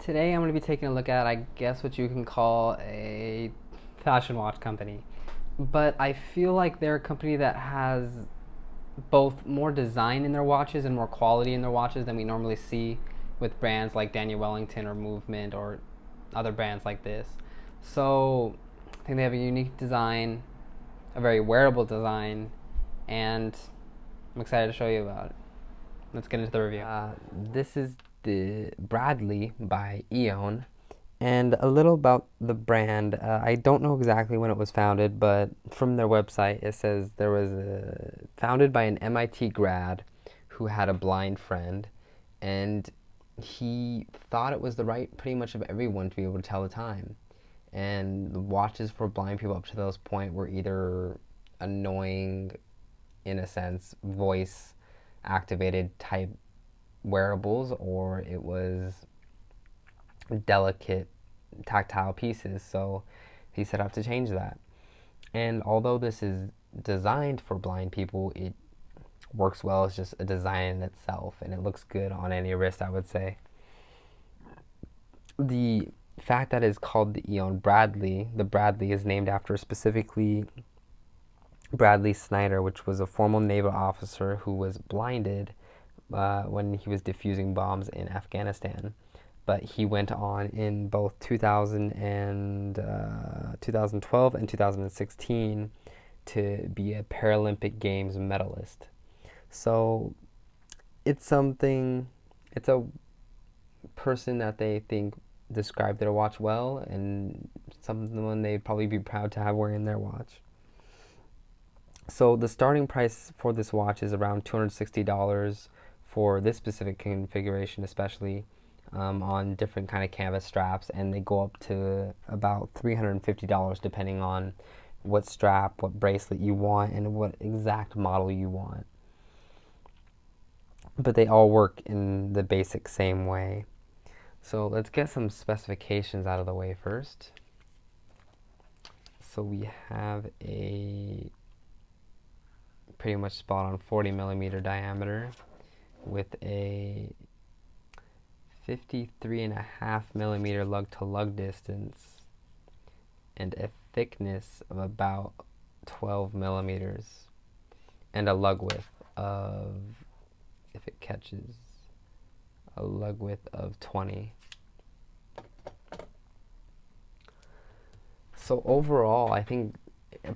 Today I'm going to be taking a look at, I guess, what you can call a fashion watch company. But I feel like they're a company that has both more design in their watches and more quality in their watches than we normally see with brands like Daniel Wellington or Movement or other brands like this. So I think they have a unique design, a very wearable design, and I'm excited to show you about it. Let's get into the review. This is the Bradley by Eone, and a little about the brand. I don't know exactly when it was founded, but from their website it says there was founded by an MIT grad who had a blind friend, and he thought it was the right pretty much of everyone to be able to tell the time. And the watches for blind people up to those point were either annoying, in a sense, voice activated type wearables, or it was delicate tactile pieces. So he set out to change that. And although this is designed for blind people, it works well as just a design in itself, and it looks good on any wrist, I would say. The fact that it's called the Eone Bradley, the Bradley is named after specifically Bradley Snyder, which was a former naval officer who was blinded when he was defusing bombs in Afghanistan. But he went on in both 2012 and 2016 to be a Paralympic Games medalist. So it's a person that they think described their watch well, and someone they'd probably be proud to have wearing their watch. So the starting price for this watch is around $260 for this specific configuration, especially on different kind of canvas straps, and they go up to about $350 depending on what strap, what bracelet you want, and what exact model you want. But they all work in the basic same way. So let's get some specifications out of the way first. So we have a pretty much spot on 40 millimeter diameter with a 53.5 millimeter lug to lug distance and a thickness of about 12 millimeters and a lug width of, if it catches, a lug width of 20. So overall, I think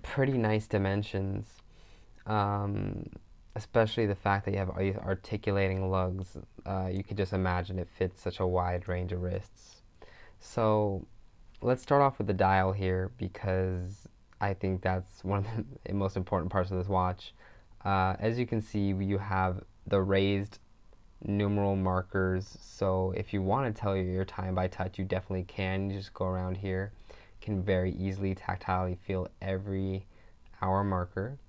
pretty nice dimensions. Especially the fact that you have articulating lugs. You could just imagine it fits such a wide range of wrists. So let's start off with the dial here, because I think that's one of the most important parts of this watch. As you can see, you have the raised numeral markers, so if you want to tell your time by touch, you definitely can. You just go around here, can very easily tactilely feel every hour marker.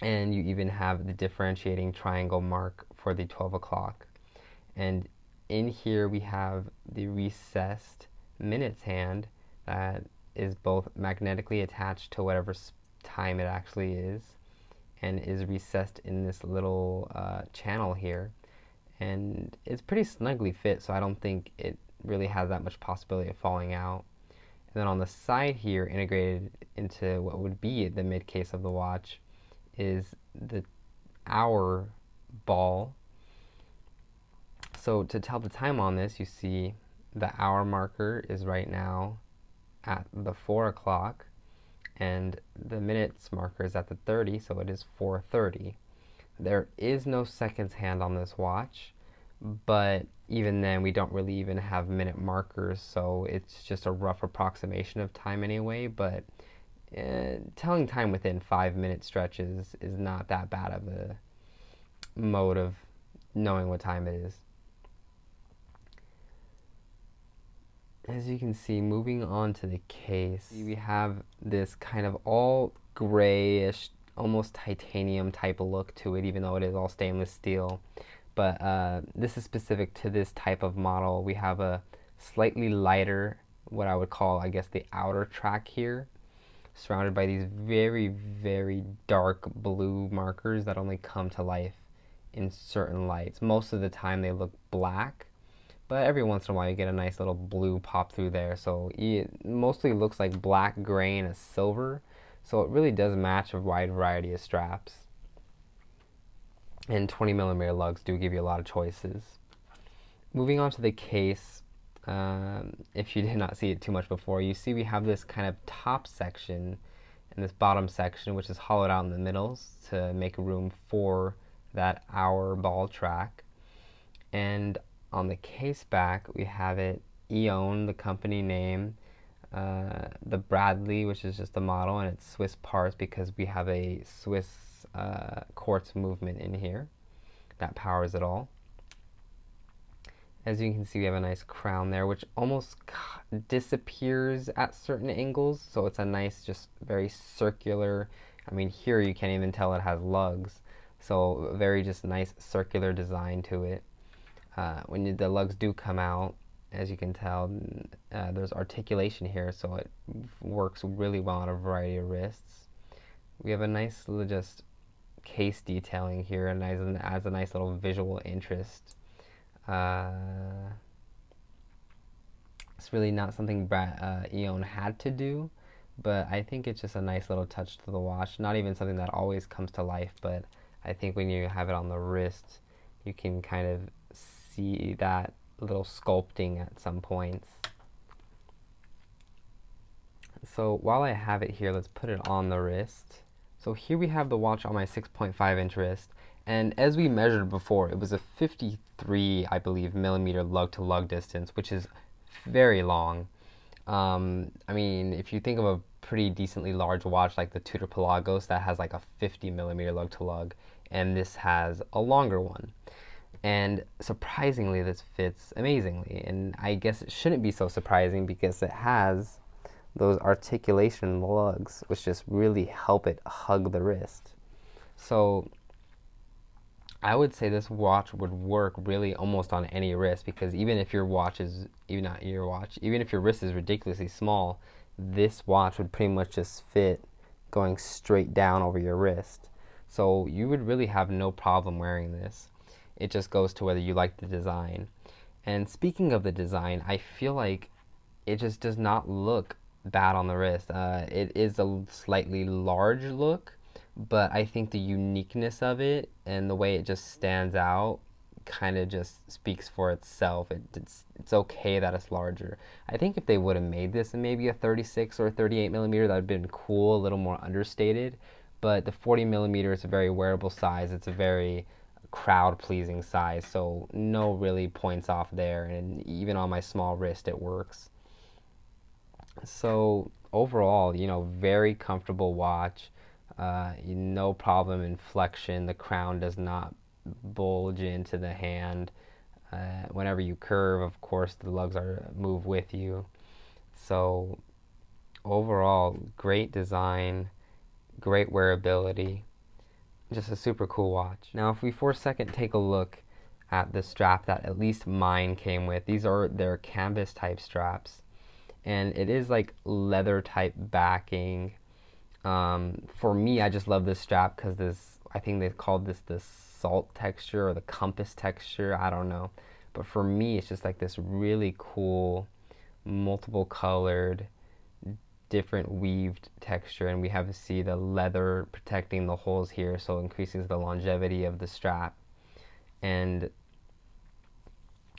And you even have the differentiating triangle mark for the 12 o'clock. And in here we have the recessed minutes hand that is both magnetically attached to whatever time it actually is, and is recessed in this little channel here. And it's pretty snugly fit, so I don't think it really has that much possibility of falling out. And then on the side here, integrated into what would be the mid case of the watch, is the hour ball. So to tell the time on this, you see the hour marker is right now at the 4 o'clock, and the minutes marker is at the 30, so it is 4:30. There is no seconds hand on this watch, but even then we don't really even have minute markers, so it's just a rough approximation of time anyway. But telling time within 5-minute stretches is not that bad of a mode of knowing what time it is. As you can see, moving on to the case, we have this kind of all grayish, almost titanium type of look to it, even though it is all stainless steel. But this is specific to this type of model. We have a slightly lighter, what I would call, I guess, the outer track here, surrounded by these very, very dark blue markers that only come to life in certain lights. Most of the time they look black, but every once in a while you get a nice little blue pop through there. So it mostly looks like black, gray, and a silver. So it really does match a wide variety of straps. And 20 millimeter lugs do give you a lot of choices. Moving on to the case, if you did not see it too much before, you see we have this kind of top section and this bottom section, which is hollowed out in the middle to make room for that hour ball track. And on the case back, we have it Eone, the company name, the Bradley, which is just the model, and it's Swiss parts because we have a Swiss quartz movement in here that powers it all. As you can see, we have a nice crown there, which almost disappears at certain angles. So it's a nice, just very circular. I mean, here you can't even tell it has lugs. So very just nice circular design to it. When the lugs do come out, as you can tell, there's articulation here, so it works really well on a variety of wrists. We have a nice just case detailing here, and adds a nice little visual interest. It's really not something Eone had to do, but I think it's just a nice little touch to the watch. Not even something that always comes to life, but I think when you have it on the wrist, you can kind of see that little sculpting at some points. So while I have it here, let's put it on the wrist. So here we have the watch on my 6.5 inch wrist. And as we measured before, it was a 53, I believe, millimeter lug to lug distance, which is very long. I mean, if you think of a pretty decently large watch like the Tudor Pelagos, that has like a 50 millimeter lug to lug, and this has a longer one. And surprisingly, this fits amazingly. And I guess it shouldn't be so surprising because it has those articulation lugs, which just really help it hug the wrist. So I would say this watch would work really almost on any wrist, because even if your watch is, even not your watch, even if your wrist is ridiculously small, this watch would pretty much just fit going straight down over your wrist. So you would really have no problem wearing this. It just goes to whether you like the design. And speaking of the design, I feel like it just does not look bad on the wrist. It is a slightly large look, but I think the uniqueness of it and the way it just stands out kind of just speaks for itself. It's okay that it's larger. I think if they would have made this in maybe a 36 or 38 millimeter, that would have been cool, a little more understated. But the 40 millimeter is a very wearable size. It's a very crowd pleasing size, so no really points off there, and even on my small wrist it works. So overall, very comfortable watch. No problem in flexion. The crown does not bulge into the hand. Whenever you curve, of course, the lugs move with you. So overall, great design, great wearability, just a super cool watch. Now, if we for a second take a look at the strap that at least mine came with, these are their canvas type straps, and it is like leather type backing. For me, I just love this strap because I think they called this the salt texture or the compass texture, I don't know. But for me, it's just like this really cool, multiple colored, different weaved texture, and we have to see the leather protecting the holes here, so it increases the longevity of the strap. And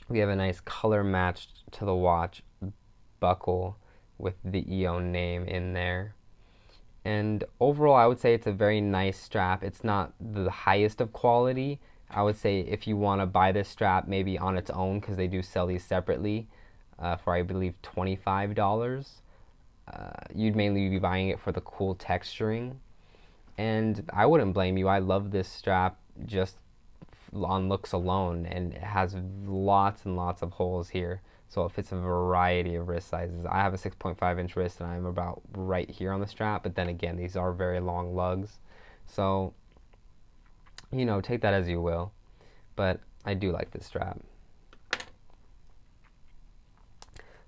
we have a nice color matched to the watch buckle with the Eone name in there. And overall, I would say it's a very nice strap. It's not the highest of quality. I would say if you want to buy this strap maybe on its own, because they do sell these separately for, I believe, $25. You'd mainly be buying it for the cool texturing. And I wouldn't blame you. I love this strap just on looks alone, and it has lots and lots of holes here. So it fits a variety of wrist sizes. I have a 6.5 inch wrist and I'm about right here on the strap, but then again, these are very long lugs. So, take that as you will. But I do like this strap.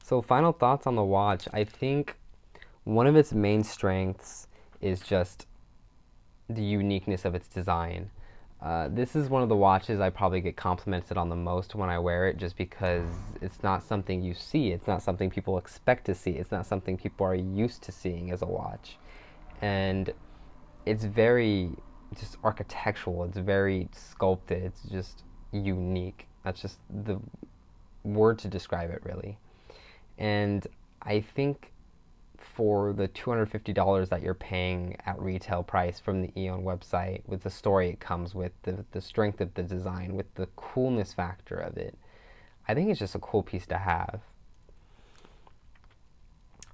So final thoughts on the watch. I think one of its main strengths is just the uniqueness of its design. This is one of the watches I probably get complimented on the most when I wear it, just because it's not something you see. It's not something people expect to see. It's not something people are used to seeing as a watch. And it's very just architectural. It's very sculpted. It's just unique. That's just the word to describe it, really. And I think for the $250 that you're paying at retail price from the Eone website, with the story it comes with, the strength of the design, with the coolness factor of it, I think it's just a cool piece to have.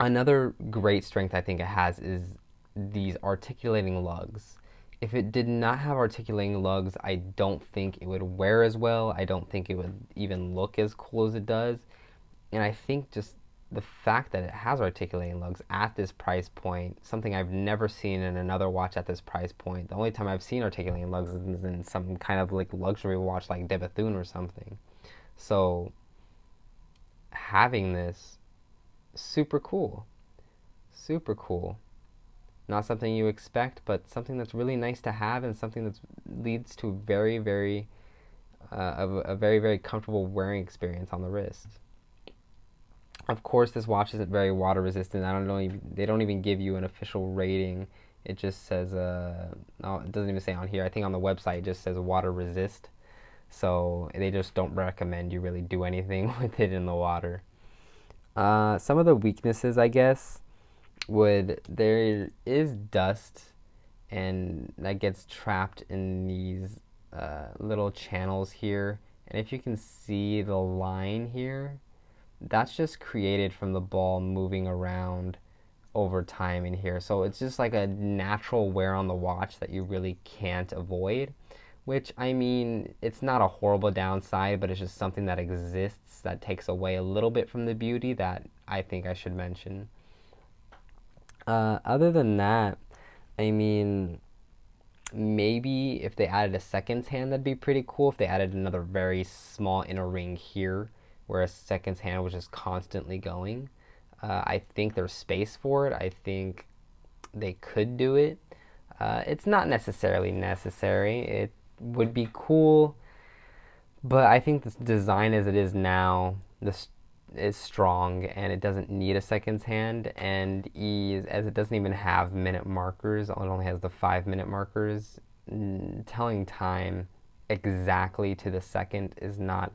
Another great strength I think it has is these articulating lugs. If it did not have articulating lugs, I don't think it would wear as well. I don't think it would even look as cool as it does. And I think just the fact that it has articulating lugs at this price point, something I've never seen in another watch at this price point. The only time I've seen articulating lugs is in some kind of like luxury watch like De Bethune or something. So having this, super cool. Super cool. Not something you expect, but something that's really nice to have, and something that leads to a very, very comfortable wearing experience on the wrist. Of course, this watch isn't very water resistant. They don't even give you an official rating. It just says, no, it doesn't even say on here. I think on the website it just says water resist. So they just don't recommend you really do anything with it in the water. Some of the weaknesses, I guess, there is dust, and that gets trapped in these little channels here. And if you can see the line here, that's just created from the ball moving around over time in here. So it's just like a natural wear on the watch that you really can't avoid, which, I mean, it's not a horrible downside, but it's just something that exists that takes away a little bit from the beauty that I think I should mention. Other than that, I mean, maybe if they added a seconds hand, that'd be pretty cool. If they added another very small inner ring here, where a seconds hand was just constantly going. I think there's space for it. I think they could do it. It's not necessarily necessary. It would be cool, but I think the design as it is now, this is strong, and it doesn't need a seconds hand, and as it doesn't even have minute markers, it only has the 5 minute markers. Telling time exactly to the second is not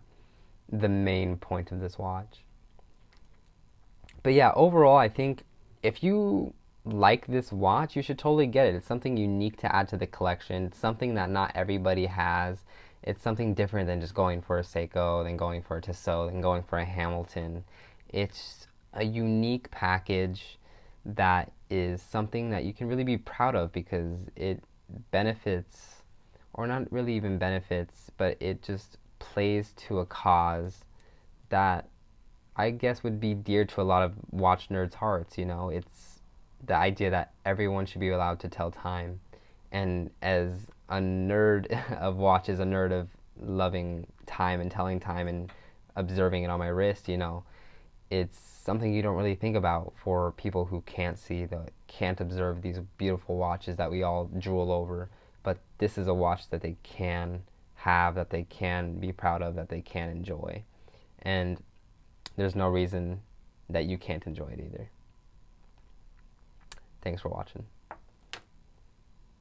the main point of this watch. But yeah, overall, I think if you like this watch, you should totally get it. It's something unique to add to the collection. It's something that not everybody has. It's something different than just going for a Seiko, then going for a Tissot, then going for a Hamilton. It's a unique package that is something that you can really be proud of, because it benefits, or not really even benefits, but it just plays to a cause that I guess would be dear to a lot of watch nerds' hearts. It's the idea that everyone should be allowed to tell time. And as a nerd of watches, a nerd of loving time and telling time and observing it on my wrist, it's something you don't really think about for people who can't see, that can't observe these beautiful watches that we all drool over. But this is a watch that they can have, that they can be proud of, that they can enjoy. And there's no reason that you can't enjoy it either. Thanks for watching.